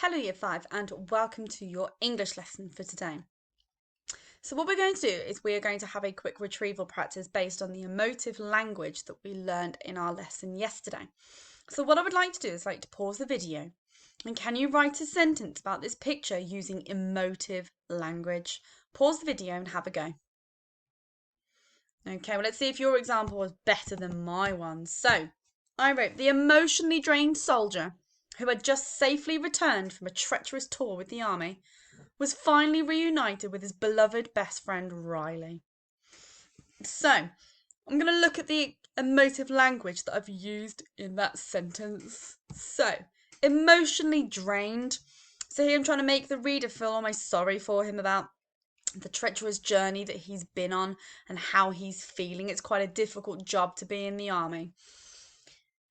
Hello Year 5 and welcome to your English lesson for today. So what we're going to do is we are going to have a quick retrieval practice based on the emotive language that we learned in our lesson yesterday. So what I would like to do is to pause the video and can you write a sentence about this picture using emotive language? Pause the video and have a go. Okay, well let's see if your example was better than my one. So I wrote the emotionally drained soldier who had just safely returned from a treacherous tour with the army, was finally reunited with his beloved best friend Riley. So, I'm going to look at the emotive language that I've used in that sentence. So, emotionally drained. So here I'm trying to make the reader feel almost sorry for him about the treacherous journey that he's been on and how he's feeling. It's quite a difficult job to be in the army.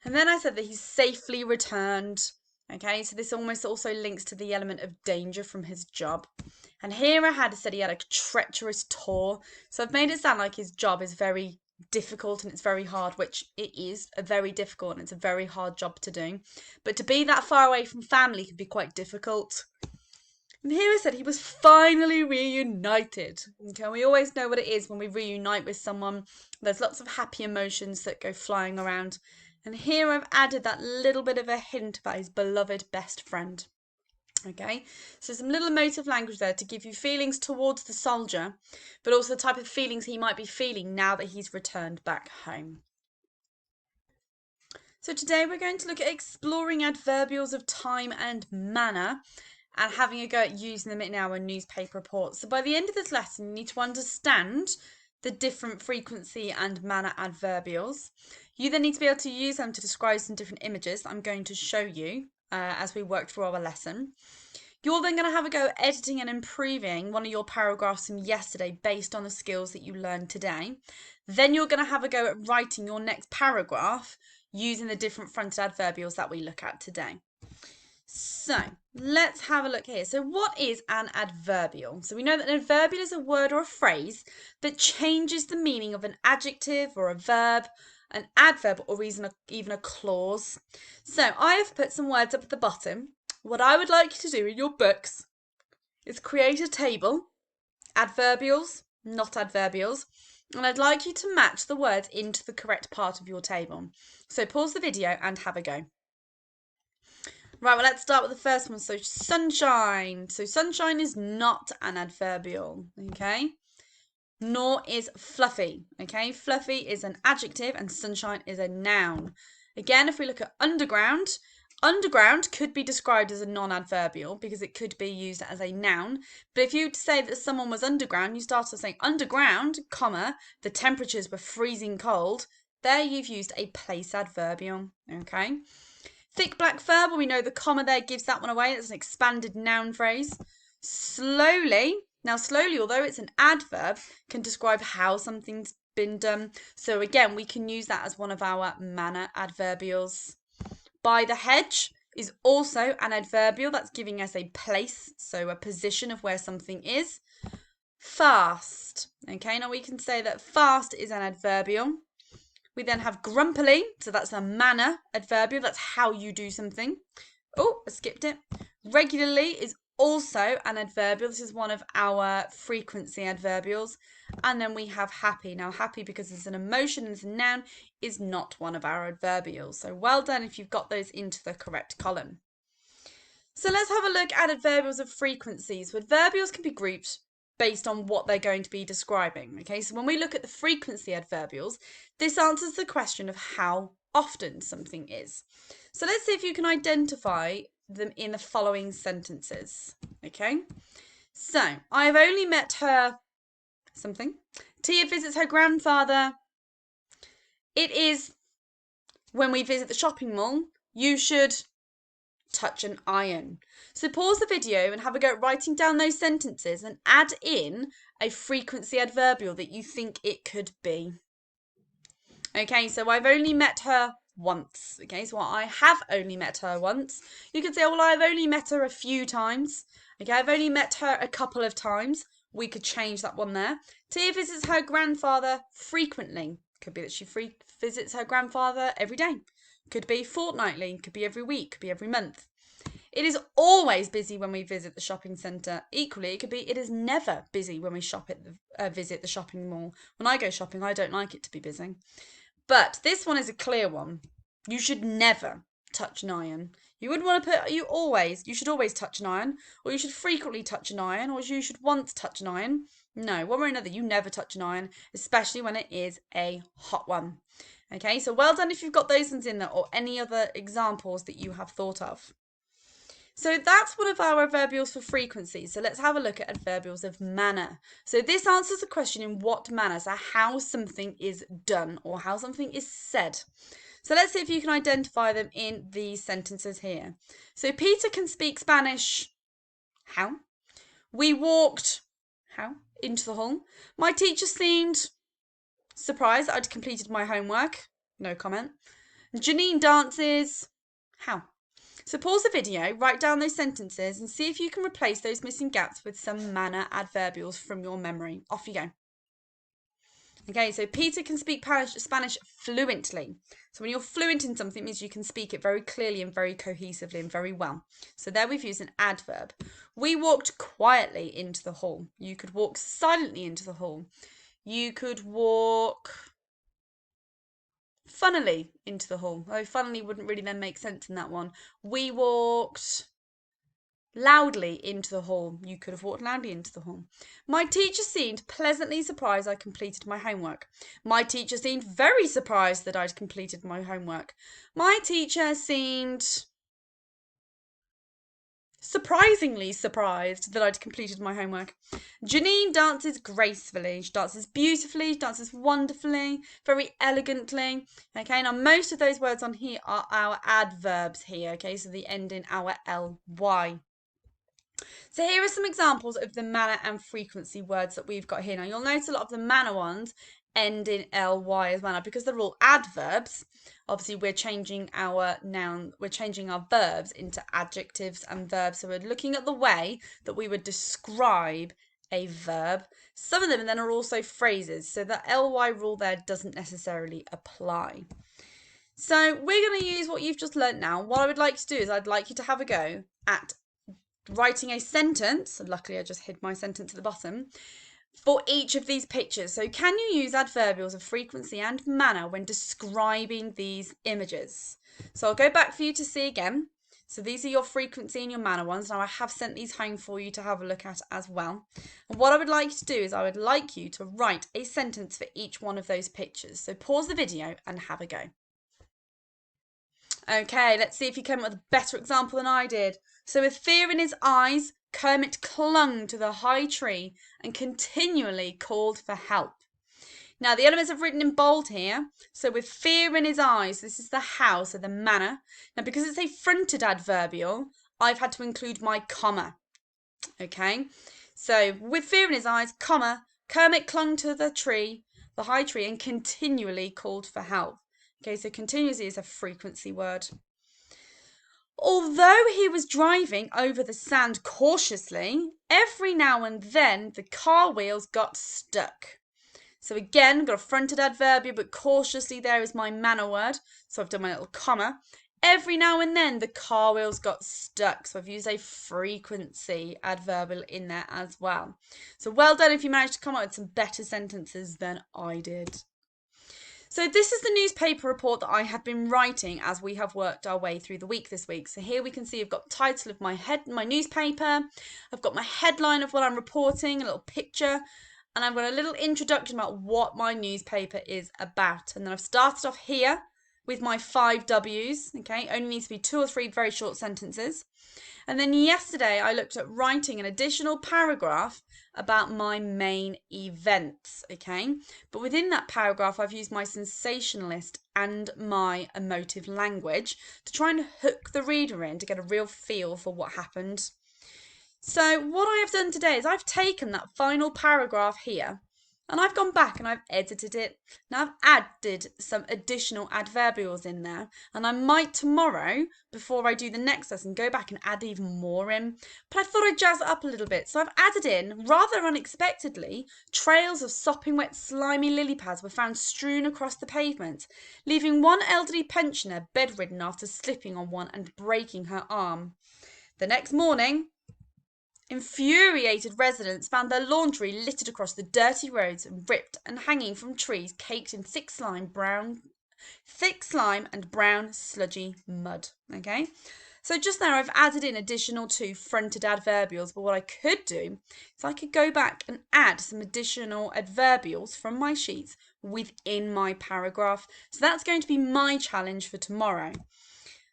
And then I said that he's safely returned. Okay, so this almost also links to the element of danger from his job. And here I had said he had a treacherous tour. So I've made it sound like his job is very difficult and it's very hard, which it is a very difficult and it's a very hard job to do. But to be that far away from family can be quite difficult. And here I said he was finally reunited. Okay, we always know what it is when we reunite with someone. There's lots of happy emotions that go flying around. And here I've added that little bit of a hint about his beloved best friend. Okay, so some little emotive language there to give you feelings towards the soldier, but also the type of feelings he might be feeling now that he's returned back home. So today we're going to look at exploring adverbials of time and manner and having a go at using them in our newspaper reports. So by the end of this lesson, you need to understand the different frequency and manner adverbials. You then need to be able to use them to describe some different images that I'm going to show you as we work through our lesson. You're then going to have a go at editing and improving one of your paragraphs from yesterday based on the skills that you learned today. Then you're going to have a go at writing your next paragraph using the different fronted adverbials that we look at today. So let's have a look here. So what is an adverbial? So we know that an adverbial is a word or a phrase that changes the meaning of an adjective or a verb, an adverb, or even a clause. So I have put some words up at the bottom. What I would like you to do in your books is create a table, adverbials, not adverbials, and I'd like you to match the words into the correct part of your table. So pause the video and have a go. Right, well, let's start with the first one. So sunshine. So sunshine is not an adverbial, okay? Nor is fluffy, okay? Fluffy is an adjective and sunshine is a noun. Again, if we look at underground, underground could be described as a non-adverbial because it could be used as a noun. But if you say that someone was underground, you start to say underground, comma, the temperatures were freezing cold. There you've used a place adverbial, okay? Thick black fur, well, we know the comma there gives that one away. It's an expanded noun phrase. Slowly. Now, slowly, although it's an adverb, can describe how something's been done. So again, we can use that as one of our manner adverbials. By the hedge is also an adverbial. That's giving us a place, so a position of where something is. Fast. Okay, now we can say that fast is an adverbial. We then have grumpily, so that's a manner adverbial, that's how you do something. Oh, I skipped it. Regularly is also an adverbial. This is one of our frequency adverbials. And then we have happy. Now, happy, because it's an emotion and it's a noun, is not one of our adverbials. So well done if you've got those into the correct column. So let's have a look at adverbials of frequencies. So adverbials can be grouped based on what they're going to be describing. Okay, so when we look at the frequency adverbials, this answers the question of how often something is. So let's see if you can identify them in the following sentences. Okay, so I have only met her something. Tia visits her grandfather. It is when we visit the shopping mall, you should touch an iron. So pause the video and have a go at writing down those sentences and add in a frequency adverbial that you think it could be. Okay, so I've only met her once. Okay, so I have only met her once. You could say, well, I've only met her a few times. Okay, I've only met her a couple of times. We could change that one there. Tia visits her grandfather frequently. Could be that she visits her grandfather every day. Could be fortnightly, could be every week, could be every month. It is always busy when we visit the shopping centre. Equally, it could be it is never busy when we visit the shopping mall. When I go shopping, I don't like it to be busy. But this one is a clear one. You should never touch an iron. You wouldn't want to put, you should always touch an iron, or you should frequently touch an iron, or you should once touch an iron. No, one way or another, you never touch an iron, especially when it is a hot one. Okay, so well done if you've got those ones in there, or any other examples that you have thought of. So that's one of our adverbials for frequency. So let's have a look at adverbials of manner. So this answers the question in what manner, so how something is done or how something is said. So let's see if you can identify them in these sentences here. So Peter can speak Spanish. How? We walked. How? Into the hall. My teacher seemed surprised that I'd completed my homework. No comment. Janine dances. How? So pause the video, write down those sentences and see if you can replace those missing gaps with some manner adverbials from your memory. Off you go. Okay, so Peter can speak Spanish fluently. So when you're fluent in something, it means you can speak it very clearly and very cohesively and very well. So there we've used an adverb. We walked quietly into the hall. You could walk silently into the hall. You could walk funnily into the hall. Though funnily wouldn't really then make sense in that one. We walked loudly into the hall. You could have walked loudly into the hall. My teacher seemed pleasantly surprised I completed my homework. My teacher seemed very surprised that I'd completed my homework. My teacher seemed surprisingly surprised that I'd completed my homework. Janine dances gracefully. She dances beautifully. She dances wonderfully, very elegantly. Okay, now most of those words on here are our adverbs here. Okay, so the end in our ly. So here are some examples of the manner and frequency words that we've got here. Now you'll notice a lot of the manner ones end in ly as well. Now, because they're all adverbs, obviously we're changing our verbs into adjectives and verbs. So we're looking at the way that we would describe a verb. Some of them then are also phrases. So the ly rule there doesn't necessarily apply. So we're going to use what you've just learnt now. What I would like to do is I'd like you to have a go at writing a sentence. Luckily I just hid my sentence at the bottom for each of these pictures. So can you use adverbials of frequency and manner when describing these images? So I'll go back for you to see again. So these are your frequency and your manner ones. Now I have sent these home for you to have a look at as well. And what I would like you to do is I would like you to write a sentence for each one of those pictures. So pause the video and have a go. Okay, let's see if you came up with a better example than I did. So with fear in his eyes, Kermit clung to the high tree and continually called for help. Now the elements are written in bold here. So with fear in his eyes, this is the how, so the manner. Now because it's a fronted adverbial, I've had to include my comma. Okay, so with fear in his eyes, comma, Kermit clung to the tree, the high tree, and continually called for help. Okay, so continuously is a frequency word. Although he was driving over the sand cautiously, every now and then the car wheels got stuck. So again, got a fronted adverbial, but cautiously there is my manner word. So I've done my little comma. Every now and then the car wheels got stuck. So I've used a frequency adverbial in there as well. So well done if you managed to come up with some better sentences than I did. So this is the newspaper report that I have been writing as we have worked our way through the week this week. So here we can see I've got the title of my newspaper. I've got my headline of what I'm reporting, a little picture, and I've got a little introduction about what my newspaper is about. And then I've started off here with my 5 W's, okay? Only needs to be 2 or 3 very short sentences. And then yesterday I looked at writing an additional paragraph about my main events, okay? But within that paragraph, I've used my sensationalist and my emotive language to try and hook the reader in to get a real feel for what happened. So what I have done today is I've taken that final paragraph here and I've gone back and I've edited it. Now I've added some additional adverbials in there, and I might tomorrow, before I do the next lesson, go back and add even more in. But I thought I'd jazz it up a little bit. So I've added in, rather unexpectedly, trails of sopping wet slimy lily pads were found strewn across the pavement, leaving one elderly pensioner bedridden after slipping on one and breaking her arm. The next morning, infuriated residents found their laundry littered across the dirty roads and ripped and hanging from trees caked in thick slime and brown sludgy mud. Okay, so just there I've added in additional 2 fronted adverbials, but what I could do is I could go back and add some additional adverbials from my sheets within my paragraph. So that's going to be my challenge for tomorrow.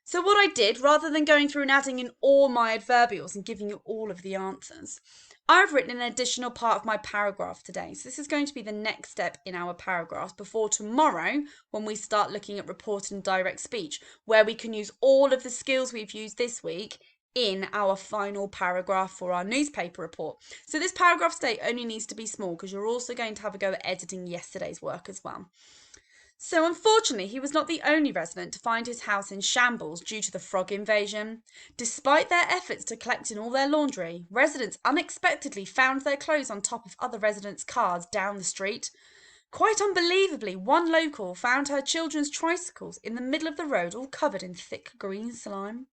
So what I did, rather than going through and adding in all my adverbials and giving you all of the answers, I've written an additional part of my paragraph today. So this is going to be the next step in our paragraph before tomorrow when we start looking at reported and direct speech, where we can use all of the skills we've used this week in our final paragraph for our newspaper report. So this paragraph today only needs to be small because you're also going to have a go at editing yesterday's work as well. So unfortunately, he was not the only resident to find his house in shambles due to the frog invasion. Despite their efforts to collect in all their laundry, residents unexpectedly found their clothes on top of other residents' cars down the street. Quite unbelievably, one local found her children's tricycles in the middle of the road, all covered in thick green slime.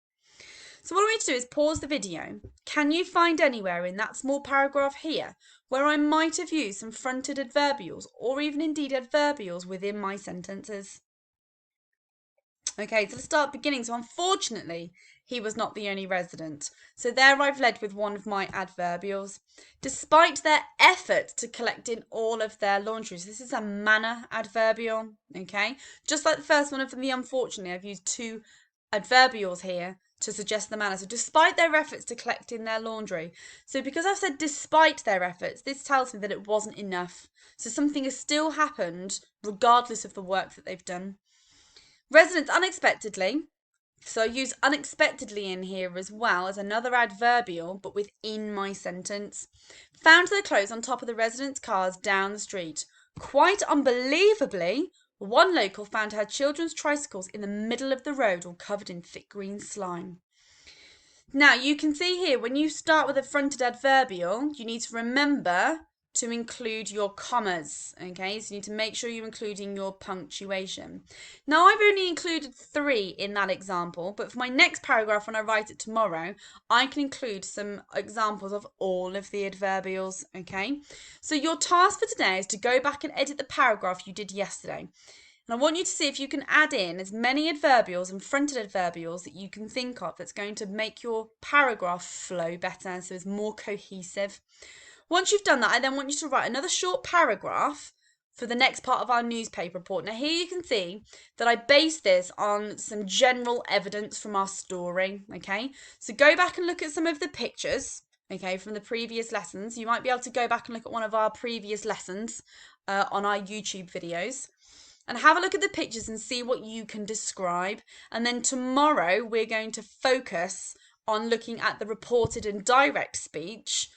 So what I want to do is pause the video. Can you find anywhere in that small paragraph here where I might have used some fronted adverbials or even indeed adverbials within my sentences? Okay, so let's start beginning. So unfortunately, he was not the only resident. So there I've led with one of my adverbials. Despite their effort to collect in all of their laundry. So this is a manner adverbial, okay? Just like the first one of the unfortunately, I've used 2 adverbials here to suggest the manner. So despite their efforts to collect in their laundry. So because I've said despite their efforts, this tells me that it wasn't enough. So something has still happened regardless of the work that they've done. Residents unexpectedly. So I use unexpectedly in here as well as another adverbial, but within my sentence. Found their clothes on top of the residents' cars down the street. Quite unbelievably, one local found her children's tricycles in the middle of the road, all covered in thick green slime. Now, you can see here, when you start with a fronted adverbial, you need to remember to include your commas, okay? So you need to make sure you're including your punctuation. Now, I've only included 3 in that example, but for my next paragraph, when I write it tomorrow, I can include some examples of all of the adverbials, okay? So your task for today is to go back and edit the paragraph you did yesterday. And I want you to see if you can add in as many adverbials and fronted adverbials that you can think of that's going to make your paragraph flow better, so it's more cohesive. Once you've done that, I then want you to write another short paragraph for the next part of our newspaper report. Now here you can see that I based this on some general evidence from our story, okay? So go back and look at some of the pictures, okay, from the previous lessons. You might be able to go back and look at one of our previous lessons on our YouTube videos. And have a look at the pictures and see what you can describe. And then tomorrow we're going to focus on looking at the reported and direct speech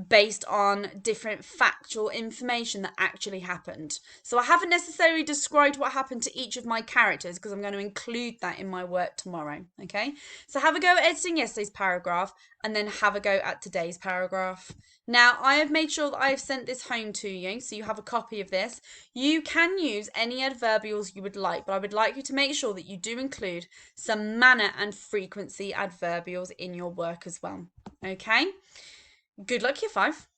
based on different factual information that actually happened. So I haven't necessarily described what happened to each of my characters because I'm going to include that in my work tomorrow. Okay, so have a go at editing yesterday's paragraph and then have a go at today's paragraph. Now, I have made sure that I have sent this home to you, so you have a copy of this. You can use any adverbials you would like, but I would like you to make sure that you do include some manner and frequency adverbials in your work as well. Okay? Good luck, year 5.